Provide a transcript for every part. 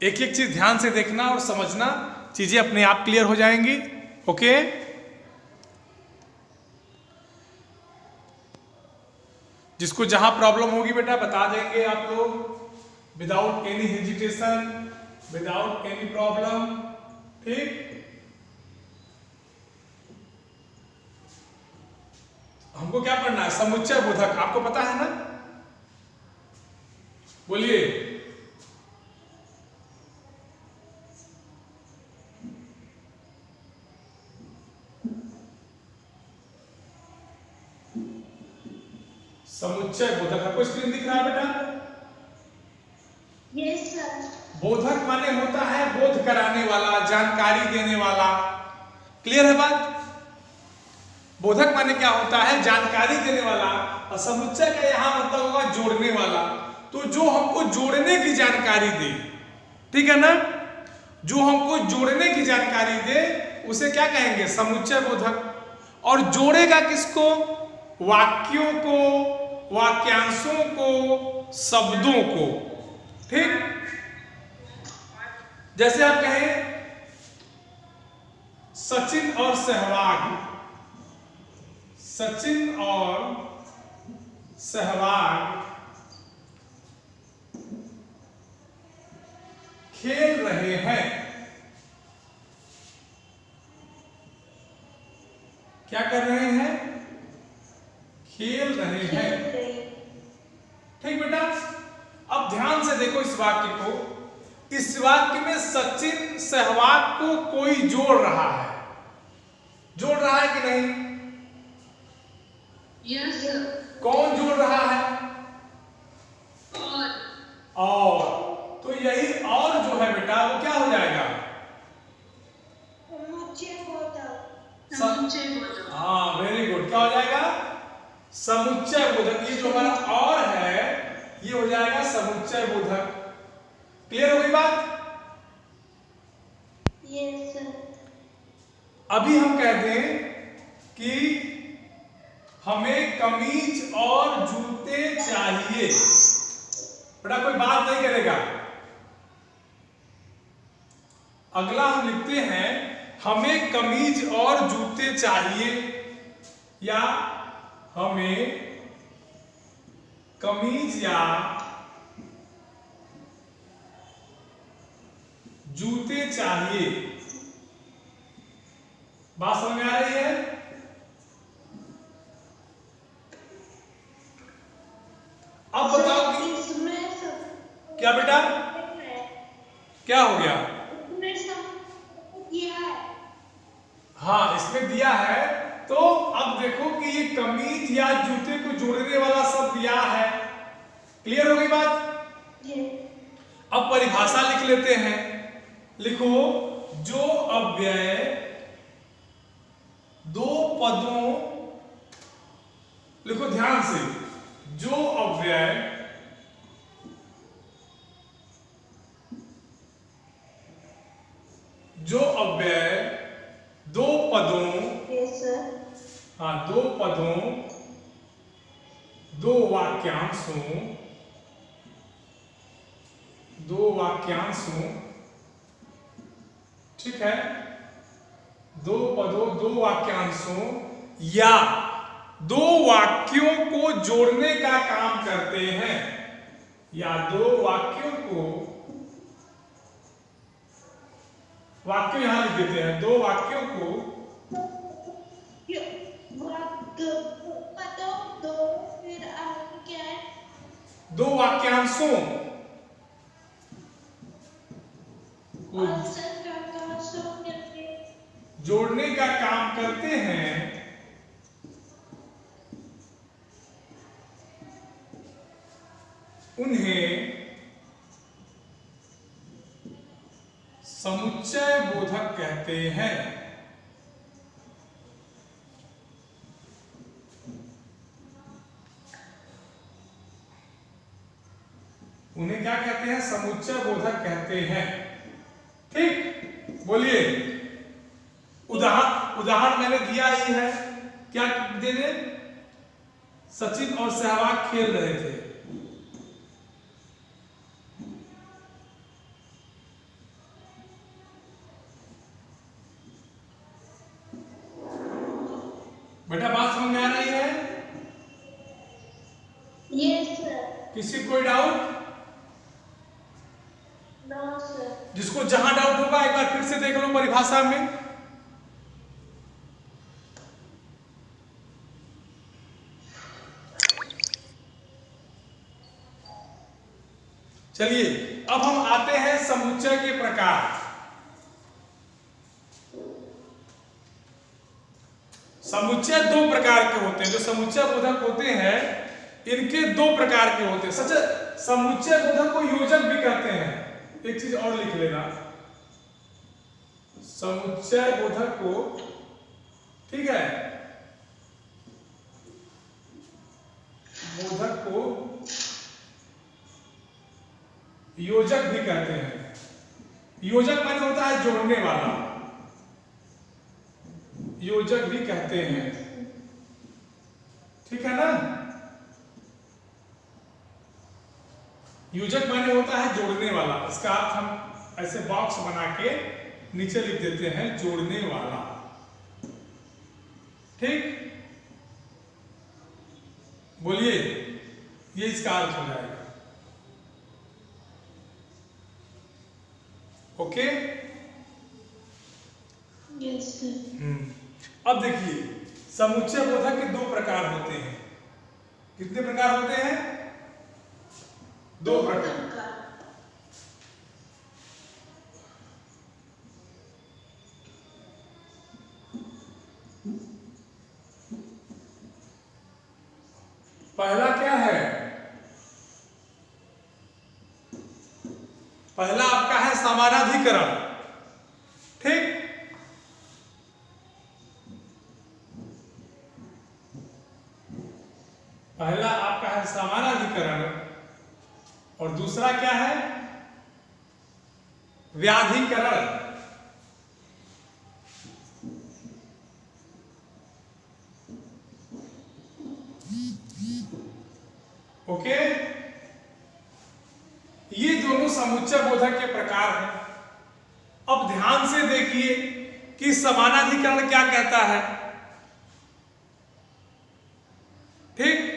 एक एक चीज ध्यान से देखना और समझना, चीजें अपने आप क्लियर हो जाएंगी। ओके, जिसको जहां प्रॉब्लम होगी बेटा बता देंगे आप लोग, without any hesitation, without any problem. ठीक, हमको क्या पढ़ना है? समुच्चय बोधक, आपको पता है ना? बोलिए। समुच्चय बोधक, आपको स्क्रीन दिख रहा है बेटा? Yes sir. बोधक माने होता है बोध कराने वाला, जानकारी देने वाला। क्लियर है बात? बोधक माने क्या होता है? जानकारी देने वाला। और समुच्चय का यहां मतलब होगा जोड़ने वाला। तो जो हमको जोड़ने की जानकारी दे, ठीक है ना? जो हमको जोड़ने की जानकारी दे उसे क्या कहेंगे? समुच्चय बोधक। और जोड़ेगा किसको? वाक्यों को, वाक्यांशों को, शब्दों को। ठीक, जैसे आप कहें सचिन और सहवाग, सचिन और सहवाग खेल रहे हैं। क्या कर रहे हैं? खेल रहे हैं। ठीक बेटा, अब ध्यान से देखो इस वाक्य को। इस वाक्य में सचिन सहवाग को कोई जोड़ रहा है। जोड़ रहा है कि नहीं? Yes sir. कौन जोड़ रहा है? और तो यही और जो है बेटा वो क्या हो जाएगा? समुच्चय बोधक। हाँ, वेरी गुड। क्या हो जाएगा? समुच्चय बोधक। ये जो हमारा और है ये हो जाएगा समुच्चय बोधक। क्लियर हो गई बात? Yes sir. अभी हम कहते हैं कि हमें कमीज और जूते चाहिए। बेटा कोई बात नहीं करेगा। अगला हम लिखते हैं हमें कमीज और जूते चाहिए, या हमें कमीज या जूते चाहिए। बात समझ में आ रही है? अब बताओ कि क्या बेटा? क्या हो गया? हाँ, इसमें दिया है। तो अब देखो कि ये कमीज या जूते को जोड़ने वाला शब्द दिया है। क्लियर हो गई बात? अब परिभाषा लिख लेते हैं। लिखो, जो अव्यय दो पदों, लिखो ध्यान से, जो अव्यय दो पदों, हाँ, दो पदों, दो वाक्यांशों, ठीक है, दो पदों, दो वाक्यांशों या दो वाक्यों को जोड़ने का काम करते हैं, या दो वाक्यों को, वाक्य यहां लिख देते हैं, दो वाक्यों को, दो वाक्यांशों को जोड़ने का काम करते हैं, उन्हें समुच्चय बोधक कहते हैं। उन्हें क्या कहते हैं? समुच्चय बोधक कहते हैं। ठीक, बोलिए। उदाहरण मैंने दिया ही है। क्या दे दे? सचिन और सहवाग खेल रहे थे। बेटा बात समझ में आ रही है? Yes sir. किसी कोई डाउट? No sir. जिसको जहां डाउट होगा एक बार फिर से देख लो परिभाषा में। चलिए अब हम आते हैं समुच्चय के प्रकार। समुच्चय दो प्रकार के होते हैं। जो समुच्चय बोधक होते हैं इनके दो प्रकार के होते हैं। सच समुच्चय बोधक को योजक भी कहते हैं। एक चीज और लिख लेना, समुच्चय बोधक को, ठीक है, बोधक को योजक भी कहते हैं। योजक माने होता है जोड़ने वाला, योजक भी कहते हैं, ठीक है ना। योजक माने होता है जोड़ने वाला। इसका अर्थ हम ऐसे बॉक्स बना के नीचे लिख देते हैं, जोड़ने वाला, ठीक। बोलिए, ये इसका अर्थ हो जाएगा। Okay, yes sir. अब देखिए समुच्चय बोधक के दो प्रकार होते हैं। कितने प्रकार होते हैं? दो प्रकार। पहला क्या है? पहला आपका है समानाधिकरण, ठीक। पहला आपका है समानाधिकरण और दूसरा क्या है? व्याधिकरण। ओके, ये दोनों समुच्चय बोधक के प्रकार हैं। अब ध्यान से देखिए कि समानाधिकरण क्या कहता है, ठीक।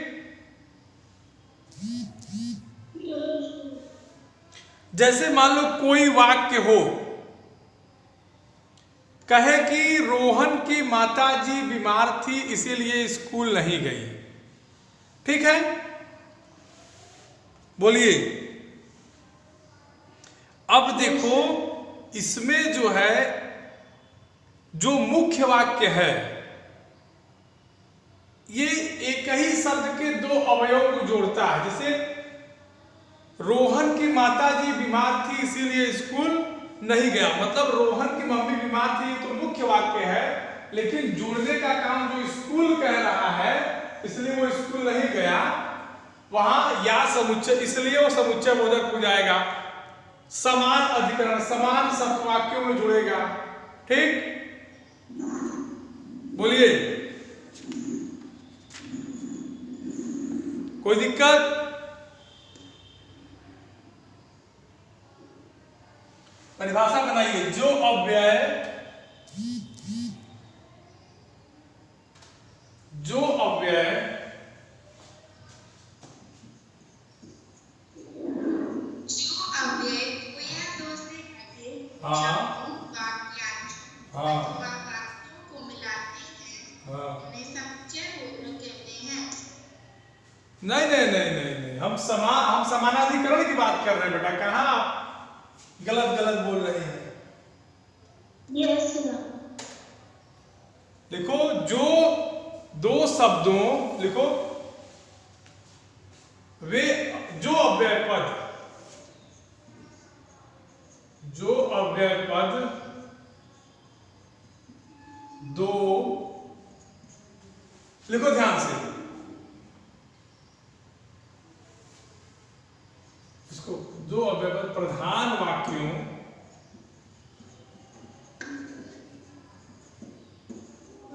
जैसे मान लो कोई वाक्य हो, कहे कि रोहन की माताजी बीमार थी इसीलिए स्कूल नहीं गई, ठीक है। बोलिए, अब देखो इसमें जो है जो मुख्य वाक्य है ये एक ही शब्द के दो अवयव को जोड़ता है। जैसे रोहन की माताजी बीमार थी इसीलिए स्कूल नहीं गया, मतलब रोहन की मम्मी बीमार थी तो मुख्य वाक्य है, लेकिन जोड़ने का काम जो स्कूल कह रहा है इसलिए वो स्कूल नहीं गया, वहां या समुच्चय, इसलिए वो समुच्चय बोधक हो जाएगा। समान अधिकरण, समान शब्द वाक्यों में जुड़ेगा, ठीक। बोलिए, कोई दिक्कत? परिभाषा बनाइए, जो अव्यय, जो अव्यय कोई या दो से अधिक हाँ हाँ को मिलाते हैं, उन्हें समुच्चय बोधक कहते हैं। नहीं नहीं नहीं नहीं नहीं, हम समानाधिकरण की बात कर रहे हैं बेटा। कहाँ आप गलत गलत बोल रहे हैं? Yes sir. देखो, जो दो शब्दों, लिखो, वे जो अव्यय पद, जो अव्यय पद दो, लिखो ध्यान से इसको, जो अव्यय पद प्रधान वाक्यों,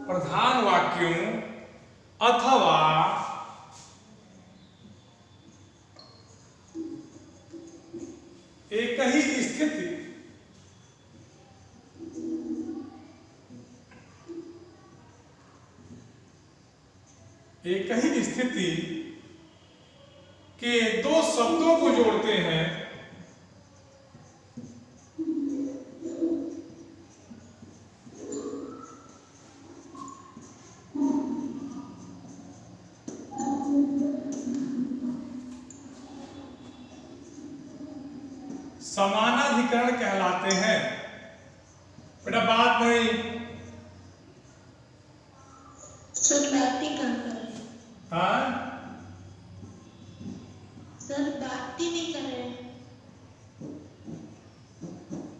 प्रधान वाक्यों अथवा एक ही स्थिति एक ही स्थिति के दो शब्दों को जोड़ते हैं समानाधिकरण कहलाते हैं। बेटा बात नहीं, सर बात ही कर रहे हैं। हाँ सर बात ही नहीं कर रहे हैं।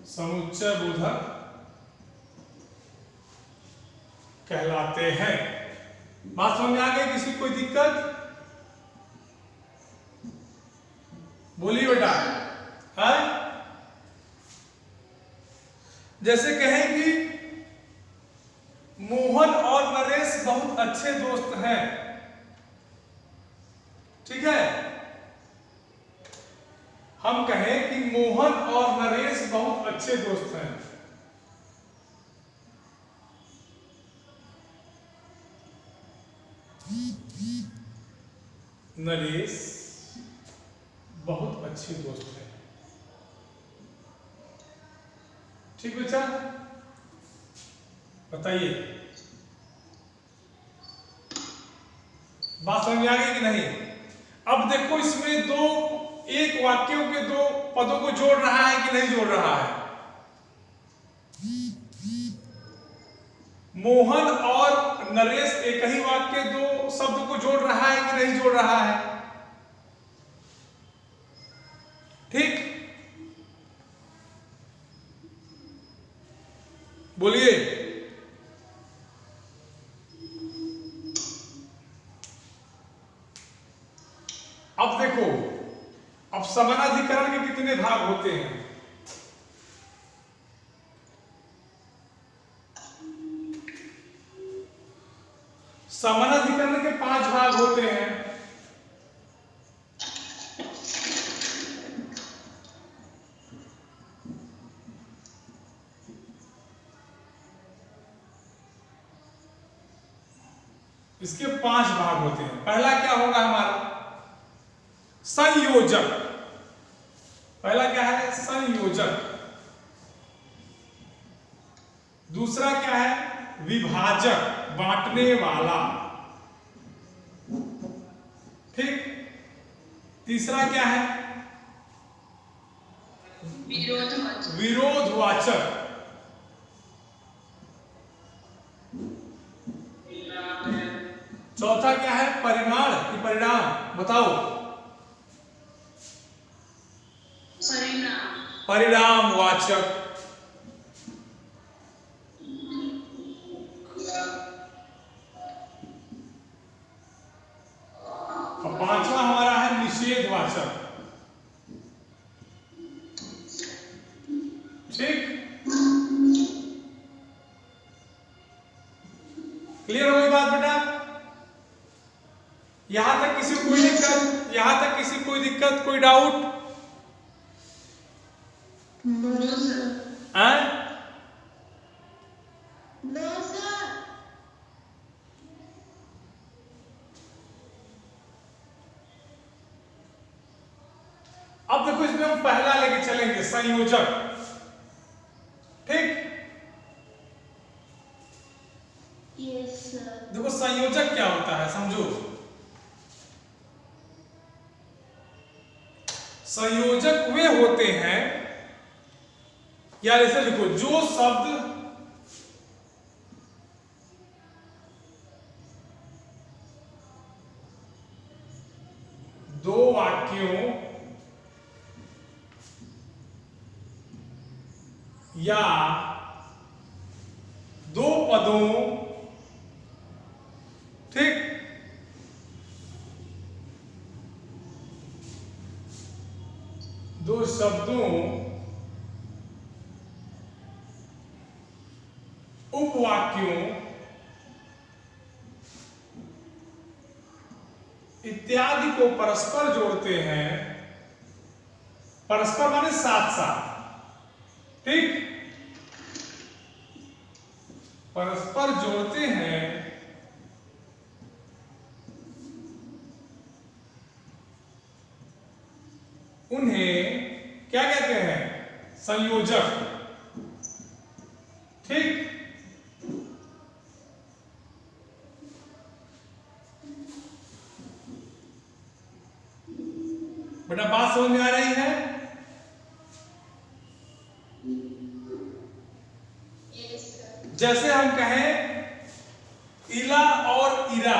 समुच्चय बोधक कहलाते हैं। बात समझ में आ गई? किसी कोई दिक्कत? बोलिए बेटा। है जैसे कहें कि मोहन और नरेश बहुत अच्छे दोस्त हैं, ठीक है। हम कहें कि मोहन और नरेश बहुत अच्छे दोस्त हैं। नरेश बहुत अच्छे दोस्त हैं, ठीक बच्चा? बताइए, बात समझ में आ गई कि नहीं? अब देखो इसमें दो, एक वाक्यों के दो पदों को जोड़ रहा है कि नहीं जोड़ रहा है? मोहन और नरेश एक ही वाक्य दो शब्द को जोड़ रहा है कि नहीं जोड़ रहा है? ठीक, बोलिए। अब देखो, अब समानाधिकरण के कितने भाग होते हैं? समानाधिकरण के 5 भाग होते हैं। इसके 5 भाग होते हैं। पहला क्या होगा हमारा? संयोजक। पहला क्या है? संयोजक। दूसरा क्या है? विभाजक, बांटने वाला, ठीक। तीसरा क्या है? विरोधवाचक। विरोधवाचक। चौथा क्या है? परिमाण की परिणाम, बताओ। परिणामवाचक। और पांचवा हमारा है निषेधवाचक, ठीक। क्लियर होगी बात बेटा? यहां तक किसी को कोई दिक्कत? यहां तक किसी को कोई दिक्कत, कोई doubt? No sir. No sir. अब देखो इसमें हम पहला लेके चलेंगे, संयोजक, ठीक। Yes sir. देखो संयोजक क्या होता है, समझो। संयोजक वे होते हैं, या ऐसे लिखो, जो शब्द दो वाक्यों या दो पदों, ठीक, दो शब्दों, उपवाक्यों इत्यादि को परस्पर जोड़ते हैं। परस्पर माने साथ साथ, ठीक। परस्पर जोड़ते हैं संयोजक। ठीक, बेटा बात समझ में आ रही है? जैसे हम कहें इला और इरा,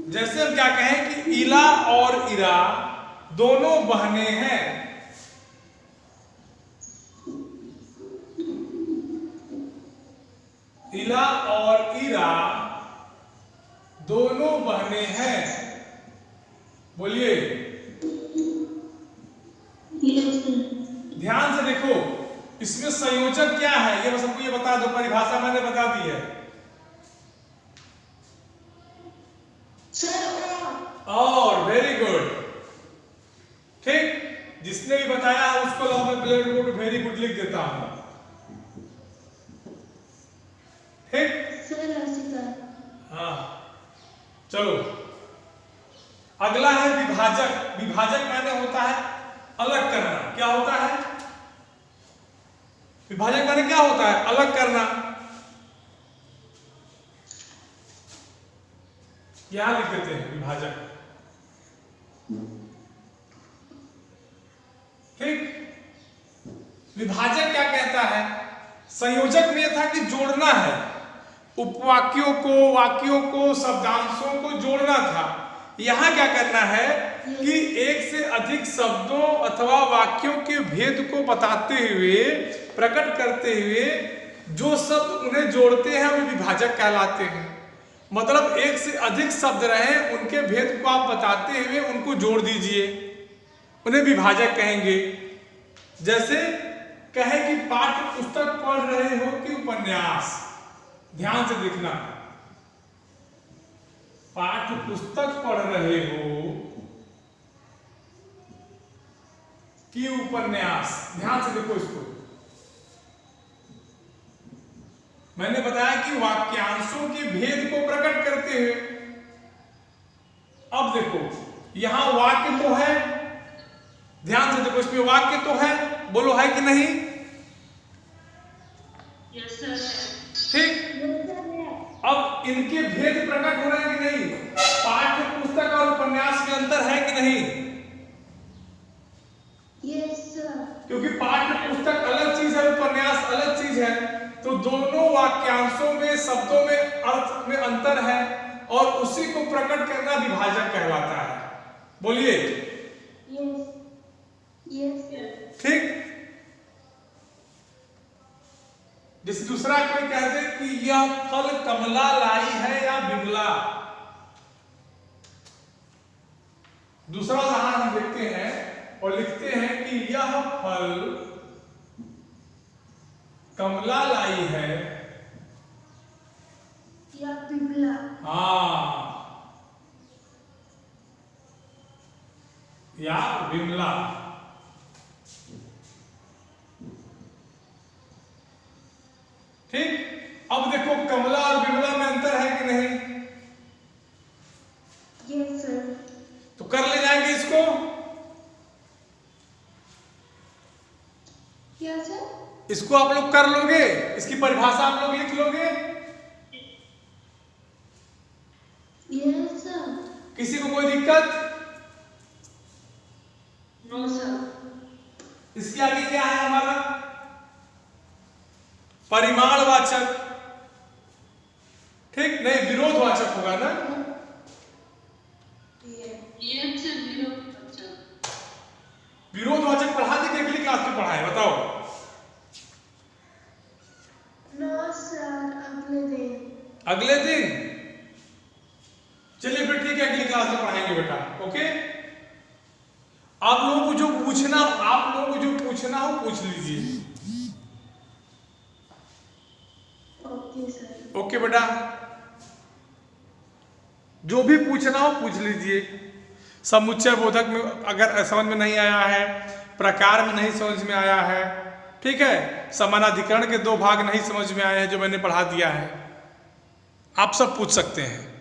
जैसे हम क्या कहें कि इला और इरा दोनों बहनें हैं। इला और इरा दोनों बहनें हैं। बोलिए, ध्यान से देखो, इसमें संयोजक क्या है ये बस हमको ये बता दो, परिभाषा मैंने बता दी है। और वेरी गुड, ठीक, जिसने भी बताया उसको मैं ब्लैक बोर्ड पे वेरी गुड लिख देता हूं। ठीक, हाँ, चलो अगला है विभाजक। विभाजक माने होता है अलग करना। क्या होता है विभाजक माने? क्या होता है? अलग करना। यहां लिख देते हैं विभाजक। ठीक, विभाजक क्या कहता है? संयोजक में यह था कि जोड़ना है, उपवाक्यों को, वाक्यों को, शब्दांशों को जोड़ना था। यहां क्या करना है कि एक से अधिक शब्दों अथवा वाक्यों के भेद को बताते हुए, प्रकट करते हुए जो शब्द उन्हें जोड़ते हैं वे विभाजक कहलाते हैं। मतलब एक से अधिक शब्द रहे, उनके भेद को आप बताते हुए उनको जोड़ दीजिए, उन्हें विभाजक कहेंगे। जैसे कहे कि पाठ्य पुस्तक पढ़ रहे हो कि उपन्यास। ध्यान से देखना, पाठ्य पुस्तक पढ़ रहे हो कि उपन्यास। ध्यान से देखो इसको, मैंने बताया कि वाक्यांशों के भेद को प्रकट करते हुए। अब देखो यहां वाक्य तो है, ध्यान से देखो, इसमें वाक्य तो है, बोलो है कि नहीं? Yes sir. ठीक, अब इनके भेद प्रकट हो रहे हैं कि नहीं? पाठ्य पुस्तक और उपन्यास में अंतर है कि नहीं? Yes sir. क्योंकि पाठ्य पुस्तक अलग चीज है, उपन्यास अलग चीज है, तो दोनों वाक्यांशों में, शब्दों में, अर्थ में अंतर है और उसी को प्रकट करना विभाजक कहलाता है। बोलिए ठीक। जैसे दूसरा कोई कह दे कि यह फल कमला लाई है या बिमला। दूसरा उदाहरण हम देखते हैं और लिखते हैं कि यह फल कमला लाई है या बिमला। हाँ, या बिमला। ठीक, अब देखो कमला और बिमला में अंतर है कि नहीं? Yes sir. तो कर ले जाएंगे इसको। क्या सर? इसको आप लोग कर लोगे, इसकी परिभाषा आप लोग लिख लोगे। Yes sir. किसी को कोई दिक्कत? No sir. इसके आगे क्या है हमारा? परिमाणवाचक। ठीक, नहीं विरोधवाचक होगा ना? विरोधवाचक पढ़ा दी कि अगली क्लास में पढ़ाए? बताओ। नो सर, अगले दिन। अगले दिन? चलिए फिर ठीक है, अगली क्लास में पढ़ाएंगे बेटा। ओके, आप लोगों को जो पूछना हो पूछ लीजिए। Okay sir. ओके बेटा, जो भी पूछना हो पूछ लीजिए। समुच्चय बोधक में अगर समझ में नहीं आया है, प्रकार में नहीं समझ में आया है, ठीक है, समानाधिकरण के 2 भाग नहीं समझ में आए हैं जो मैंने पढ़ा दिया है, आप सब पूछ सकते हैं।